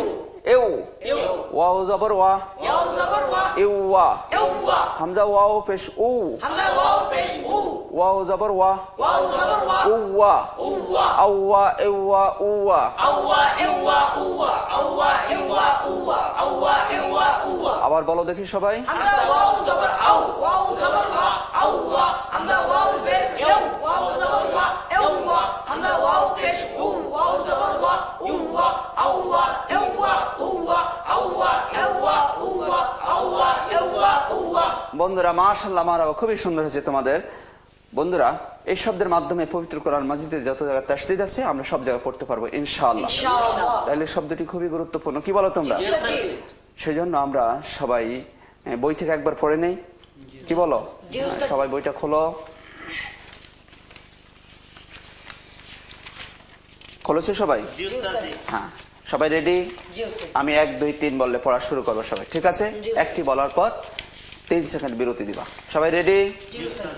ইউ, ইউ ওয়াও জবর ওয়া, ওয়াও জবর ওয়া ইউয়া, ইউয়া হামজা ওয়াও পেশ উ, হামজা ওয়াও পেশ উ ওয়াও জবর ওয়া, ওয়াও জবর ওয়া উওয়া, উওয়া আওয়া, ইউয়া, উওয়া। আওয়া ইউয়া উওয়া আওয়া ইউয়া উওয়া আওয়া ইউয়া উওয়া আবার বলো দেখি সবাই। হামজা ওয়াও জবর আও ওয়াও জবর ওয়া আওয়া হামজা ওয়াও জের ইউ ওয়াও জবর ওয়া ইউয়া হামজা ওয়াও পেশ উ ওয়াও জবর ওয়া উওয়া আওয়া ইউয়া উওয়া আওয়া ইউয়া উওয়া আওয়া ইউয়া উওয়া। বন্ধুরা মাশাআল্লাহ, মারা খুবই সুন্দর হয়েছে তোমাদের। বন্ধুরা এই শব্দের মাধ্যমে পবিত্র কোরআন মাজিদে যত জায়গায় তাসদীদ আছে আমরা সব জায়গায় পড়তে পারবো ইনশাআল্লাহ। ইনশাআল্লাহ। তাহলে শব্দটি খুবই গুরুত্বপূর্ণ, কি বলো তোমরা? সেজন্য আমরা সবাই বই থেকে একবার পড়ে নেই, কি বলো? জি উস্তাদ। সবাই বইটা খোলো। খোলেছো সবাই? জি উস্তাদ জি। হ্যাঁ সবাই রেডি? জি উস্তাদ। আমি 1 2 3 বললে পড়া শুরু করবো সবাই, ঠিক আছে? জি। একটি বলার পর 3 সেকেন্ড বিরতি দিবা। সবাই রেডি? জি উস্তাদ।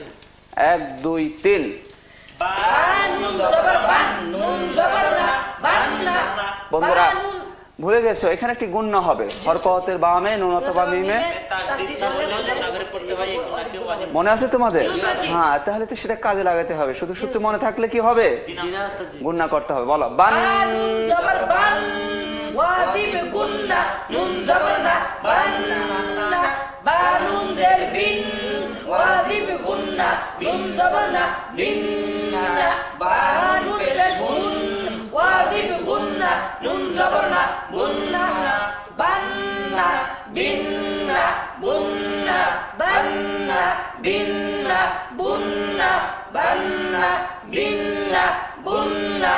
1 2 3। বান নুন জবর বান নুন জবর না বান্না বন্ধুরা ভুলে গেছো, এখানে একটি গুণনা হবে, হরকতের বামে নুন অথবা মিমে। মনে আছে তোমাদের? হ্যাঁ, তাহলে তো সেটা কাজে লাগাতে হবে। শুধু শুধু মনে থাকলে কি হবে? গুণনা করতে হবে। বলো, বান জবর বান, ওয়াজিব গুন্না, নুন জবর না, বান্না, বানুন জের বিন, ওয়াজিব গুন্না, নুন জবর না, বিন্না, বানুন জের বুন, ওয়াজিব গুন্না, নুন জবর না, বুন্না, বান্না, বিন্না, বুন্না, বান্না, বিন্না, বুন্না, বান্না, বিন্না, বুন্না।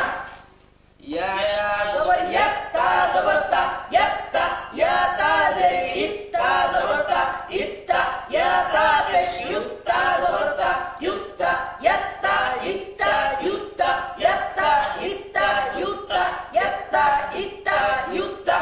ইয়াতা জবর ইয়াতা জবর তা, ইয়াতা, ইয়াতা জের ইত্তা জবর তা, ইত্তা, ইয়াতা পেশ ইত্তা জবর তা, ইত্তা, ইয়াতা, ইত্তা, ইত্তা, ইয়াতা, ইত্তা, ইত্তা, ইয়াতা, ইত্তা, ইত্তা।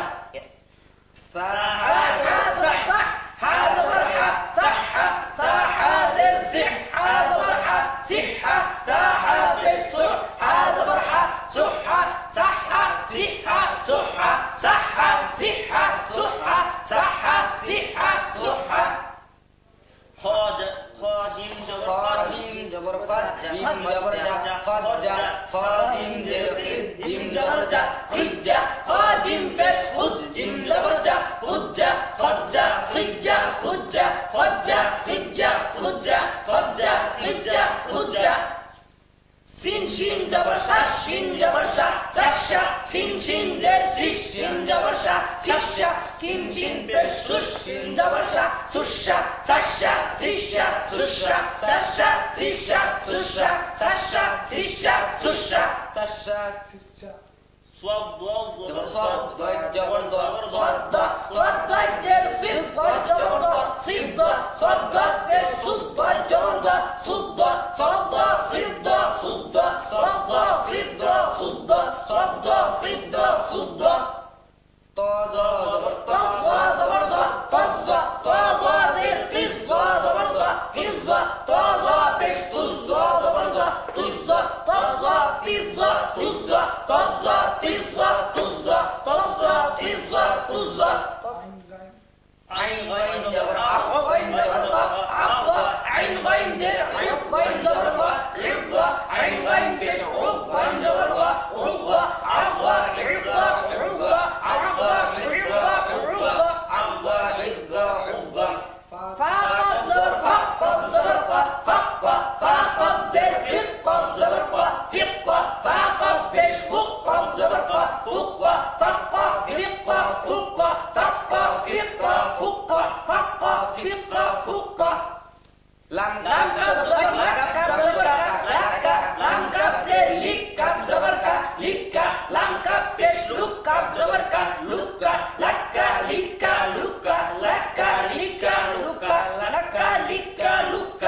Sin shin jabar sa, shin jabar sa, sasha, sin shin zer sish, shin jabar sa, sisha, sin shin pesh sush, shin jabar sa, susha, sasha, sisha, susha, sasha, sisha, susha, sasha, sisha, susha, sasha, sisha. صاد جبر صاد جبر صاد صاد جر صد جبر صد صاد بس صد جبر صد صد صد صد صد صد صد صد صد صد طازا جبر طازا جبر طازا طازا زر قزا جبر قزا طازا بس طزا جبر طزا طازا طزا طزا طزا طزا طزا طزا طزا طزا عين غين جبر غين جبر عقا عين غين جر غين جبر عقا عين غين بش غين جبر عقا عقا عقا عقا عقا عقا عقا عقا عقا فقط زبر فقط زبر فقط فقط زر فقط زبر فقط فقط بش فقط زبر فقط فقط فقط فقط فقط فقط فقط فقط فقط لم كف زبر لك زبر لك لم كف زر لك كف زبر لك لم كف بش لك كف زبر لك لك لك لك لك لك لك لك لك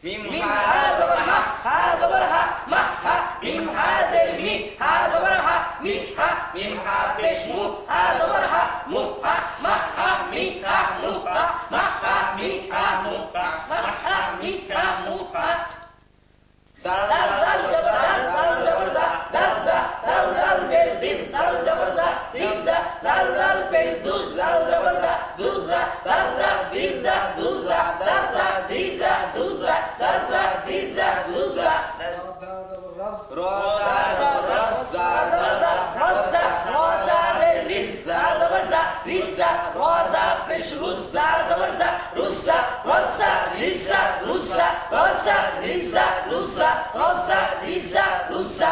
ميم ها زبر ها زبر ما ها ميم ها زر مي ها زبر مي ها ميم ها بش مو ها زبر مو ها ما ها مي ها مو ها ما ها مي ها مو ها ما ها مي ها مو ها دال دال جبر دال جبر دال دال دال دل دل دال جبر دل دال دال بش دوز دال جبر دوز دال دال دل دال دوز دال دال دل دال دوز دال دال دل دال دوز روزا روزا روزا روزا رزا زبرزا رزا روزا بش روزا زبرزا روزا روزا رزا روزا روزا رزا روزا روزا رزا روزا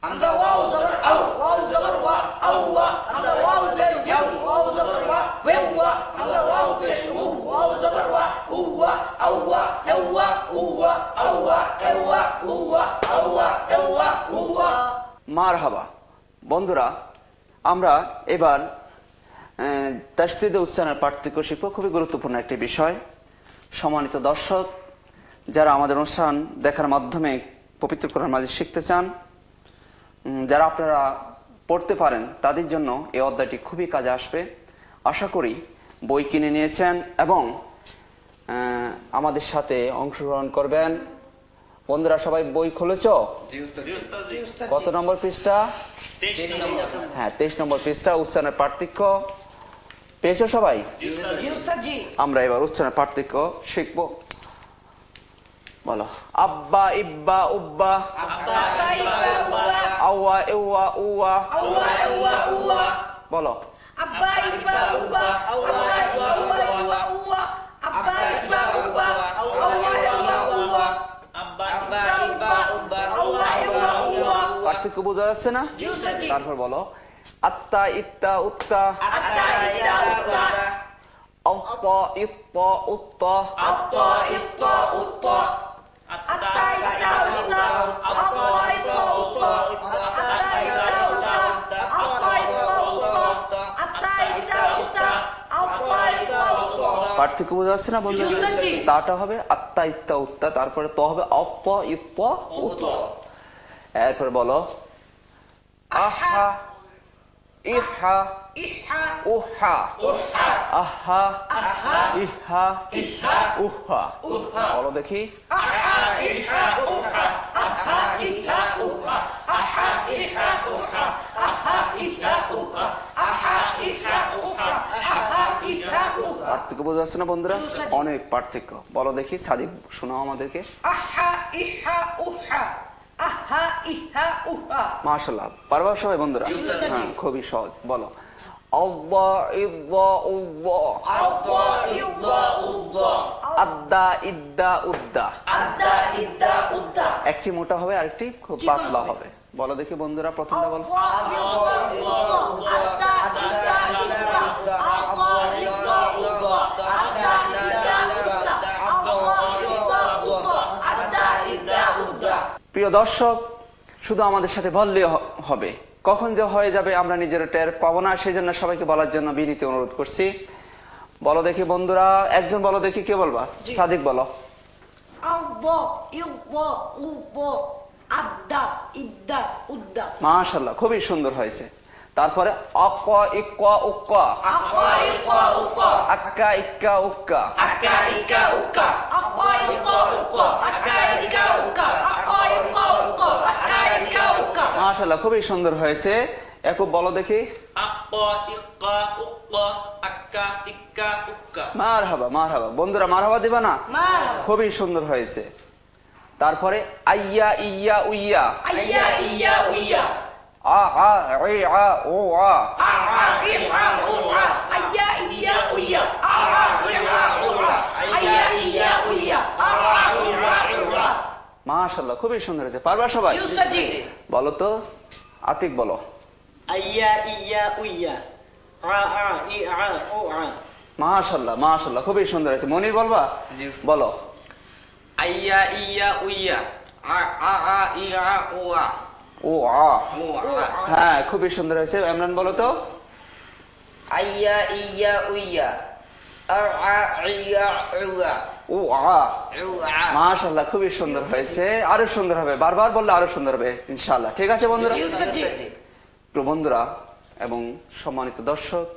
حمزة واو زبر أو واو زبر وا أو وا حمزة واو زر يو واو زبر وا ووا حمزة واو بش واو زبر وا هو أو وا هو هو أو وا هو هو أو وا هو هو মারহাবা। বন্ধুরা, আমরা এবার তাসদীদ উচ্চারণের পার্থক্য শিখব। খুবই গুরুত্বপূর্ণ একটি বিষয়। সম্মানিত দর্শক, যারা আমাদের অনুষ্ঠান দেখার মাধ্যমে পবিত্র কোরআন মাজিদ শিখতে চান, যারা আপনারা পড়তে পারেন, তাদের জন্য এই অধ্যায়টি খুবই কাজে আসবে। আশা করি বই কিনে নিয়েছেন এবং আমাদের সাথে অংশগ্রহণ করবেন। বন্ধুরা, সবাই বই খুলেছ? কত নম্বর পৃষ্ঠা? হ্যাঁ 23 নম্বর পৃষ্ঠা উচ্চারণের পার্থক্য পেয়েছো সবাই? জি উস্তাদ জি। আমরা এবার উচ্চারণের পার্থক্য শিখবো। বলো আব্বা ইব্বা উব্বা আওয়া ইওয়া উওয়া বলো আব্বা ইব্বা উব্বা আওয়া ইওয়া উওয়া আব্বা ইব্বা উব্বা আওয়া ইওয়া উওয়া আব্বা ইব্বা উব্বা আওয়া ইওয়া উওয়া। পার্থক্য বোঝা যাচ্ছে না? জি উস্তাদ জি। তারপর বলো আত্তা ইত্তা উত্তা আত্তা ইত্তা উত্তা আত্তা ইত্তা উত্তা আত্তা ইত্তা উত্তা আত্তা ইত্তা উত্তা আত্তা ইত্তা উত্তা আত্তা ইত্তা উত্তা আত্তা ইত্তা উত্তা আত্তা ইত্তা উত্তা আত্তা ইত্তা উত্তা। পার্থক্য বোঝা যাচ্ছে না বন্ধু? জি উস্তাদ জি। তাটা হবে আত্তা ইত্তা উত্তা, তারপরে তো হবে আত্তা ইত্তা উত্তা। এরপর বলো আহা ইহা ইহা উহা উহা আহা আহা ইহা ইহা উহা বলো দেখি আহা ইহা উহা আহা ইহা উহা আহা ইহা উহা আহা ইহা উহা আহা ইহা উহা আহা ইহা উহা। পার্থক্য বোঝা যাচ্ছে না বন্ধুরা? অনেক পার্থক্য। বলো দেখি সাদিক শোনাও আমাদেরকে। আহা ইহা উহা আহা ইহা উহা। মাশাআল্লাহ, পারবা সবাই বন্ধুরা? হ্যাঁ খুবই সহজ। বলো আল্লাহ ইদ্দা উদ্দা আল্লাহ ইদ্দা উদ্দা আদ্দা ইদ্দা উদ্দা। আদ্দা ইদ্দা উদ্দা। একটি মোটা হবে আরেকটি খুব পাতলা হবে। বলো দেখি বন্ধুরা প্রথমটা বলো। প্রিয় দর্শক, শুধু আমাদের সাথে বললে হবে, কখন যে হয়ে যাবে আমরা নিজের টের পাবো না। সেই জন্য সবাইকে বলার জন্য বিনীত অনুরোধ করছি। বলো দেখি বন্ধুরা, একজন বলো দেখি, কে বলবা? সাদিক বলো। মাশাআল্লাহ, খুবই সুন্দর হয়েছে। তারপরে আক্কা ইক্কা উক্কা আক্কা ইক্কা উক্কা মাশাআল্লাহ, খুবই সুন্দর হয়েছে। একটু বলো দেখি। মারহাবা মারহাবা। বন্ধুরা মারহাবা দিবা না? খুবই সুন্দর হয়েছে। তারপরে আইয়া ইয়া উইয়া আ আ ই আ ও আ মাশাআল্লাহ, খুবই সুন্দর হয়েছে। পারবা সবাই? বলো তো আতিক বলো। আইয়া ইয়া উইয়া আ আ ই আ ও আ। মাশাআল্লাহ মাশাআল্লাহ, খুবই সুন্দর হয়েছে। মনির বলবা? বলো। আইয়া ইয়া উইয়া আ আ ই আ ও আ ও আ। হ্যাঁ খুবই সুন্দর হয়েছে। ইমরান বলো তো। আইয়া ইয়া উইয়া আর আ ইয়া উয়া ও আ। মাশাআল্লাহ, খুবই সুন্দর হয়েছে। আরো সুন্দর হবে, বারবার বললে আরো সুন্দর হবে ইনশাআল্লাহ। ঠিক আছে বন্ধুরা? প্রিয় বন্ধুরা এবং সম্মানিত দর্শক,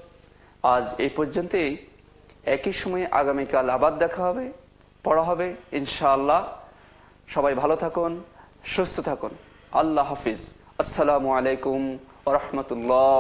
আজ এই পর্যন্তই। একই সময়ে আগামীকাল আবার দেখা হবে, পড়া হবে ইনশাআল্লাহ। সবাই ভালো থাকুন, সুস্থ থাকুন। আল্লাহ হাফিজ। আসসালামু আলাইকুম ওয়া রাহমাতুল্লাহ।